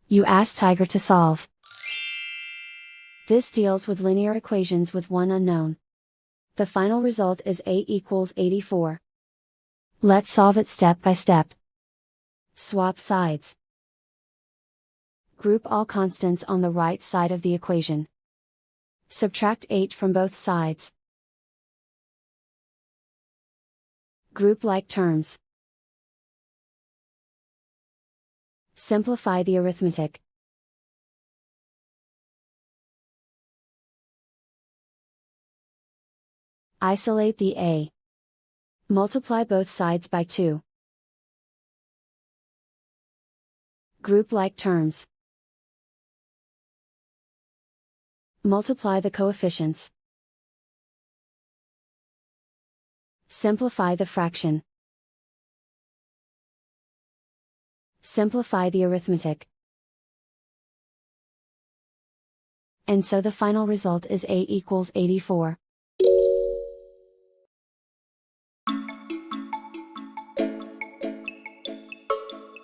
You ask Tiger to solve. This deals with linear equations with one unknown. The final result is a equals 84. Let's solve it step by step. Swap sides. Group all constants on the right side of the equation. Subtract 8 from both sides. Group like terms. Simplify the arithmetic. Isolate the a. Multiply both sides by 2. Group like terms. Multiply the coefficients. Simplify the fraction. Simplify the arithmetic. And so the final result is a equals 84.